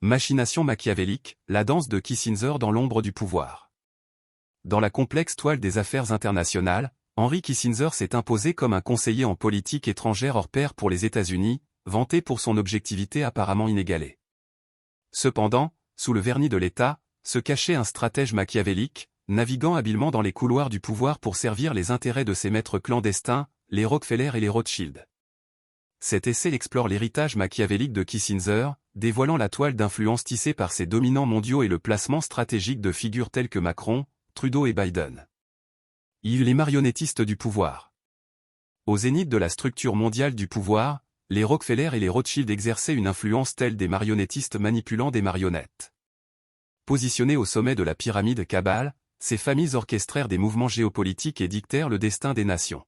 Machination machiavélique, la danse de Kissinger dans l'ombre du pouvoir. Dans la complexe toile des affaires internationales, Henry Kissinger s'est imposé comme un conseiller en politique étrangère hors pair pour les États-Unis, vanté pour son objectivité apparemment inégalée. Cependant, sous le vernis de l'État, se cachait un stratège machiavélique, naviguant habilement dans les couloirs du pouvoir pour servir les intérêts de ses maîtres clandestins, les Rockefeller et les Rothschild. Cet essai explore l'héritage machiavélique de Kissinger, dévoilant la toile d'influence tissée par ses dominants mondiaux et le placement stratégique de figures telles que Macron, Trudeau et Biden. Les marionnettistes du pouvoir. Au zénith de la structure mondiale du pouvoir, les Rockefeller et les Rothschild exerçaient une influence telle des marionnettistes manipulant des marionnettes. Positionnés au sommet de la pyramide Cabale, ces familles orchestrèrent des mouvements géopolitiques et dictèrent le destin des nations.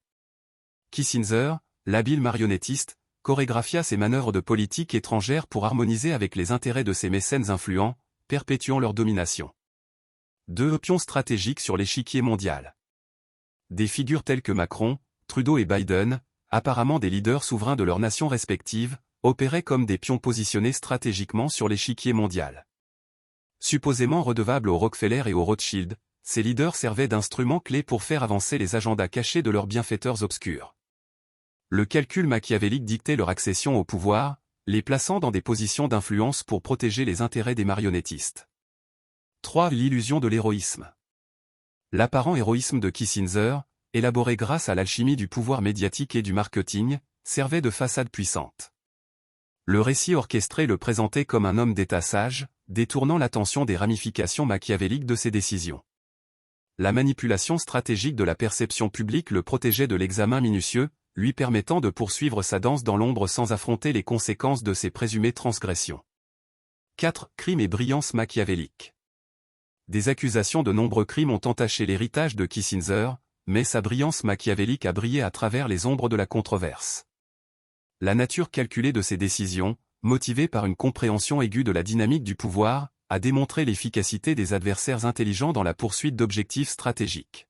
Kissinger, l'habile marionnettiste, chorégraphia ses manœuvres de politique étrangère pour harmoniser avec les intérêts de ses mécènes influents, perpétuant leur domination. Deux pions stratégiques sur l'échiquier mondial. Des figures telles que Macron, Trudeau et Biden, apparemment des leaders souverains de leurs nations respectives, opéraient comme des pions positionnés stratégiquement sur l'échiquier mondial. Supposément redevables aux Rockefeller et aux Rothschild, ces leaders servaient d'instruments clés pour faire avancer les agendas cachés de leurs bienfaiteurs obscurs. Le calcul machiavélique dictait leur accession au pouvoir, les plaçant dans des positions d'influence pour protéger les intérêts des marionnettistes. 3. L'illusion de l'héroïsme. L'apparent héroïsme de Kissinger, élaboré grâce à l'alchimie du pouvoir médiatique et du marketing, servait de façade puissante. Le récit orchestré le présentait comme un homme d'État sage, détournant l'attention des ramifications machiavéliques de ses décisions. La manipulation stratégique de la perception publique le protégeait de l'examen minutieux, lui permettant de poursuivre sa danse dans l'ombre sans affronter les conséquences de ses présumées transgressions. 4. Crime et brillance machiavélique. Des accusations de nombreux crimes ont entaché l'héritage de Kissinger, mais sa brillance machiavélique a brillé à travers les ombres de la controverse. La nature calculée de ses décisions, motivée par une compréhension aiguë de la dynamique du pouvoir, a démontré l'efficacité des adversaires intelligents dans la poursuite d'objectifs stratégiques.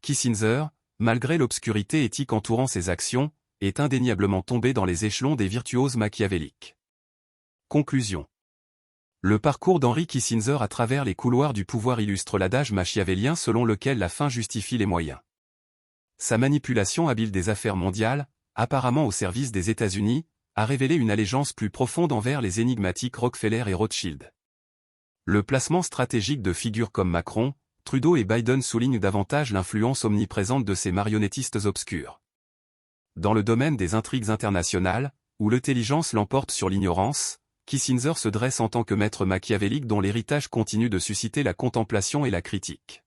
Kissinger, malgré l'obscurité éthique entourant ses actions, est indéniablement tombé dans les échelons des virtuoses machiavéliques. Conclusion. Le parcours d'Henry Kissinger à travers les couloirs du pouvoir illustre l'adage machiavélien selon lequel la fin justifie les moyens. Sa manipulation habile des affaires mondiales, apparemment au service des États-Unis, a révélé une allégeance plus profonde envers les énigmatiques Rockefeller et Rothschild. Le placement stratégique de figures comme Macron, Trudeau et Biden souligne davantage l'influence omniprésente de ces marionnettistes obscurs. Dans le domaine des intrigues internationales, où l'intelligence l'emporte sur l'ignorance, Kissinger se dresse en tant que maître machiavélique dont l'héritage continue de susciter la contemplation et la critique.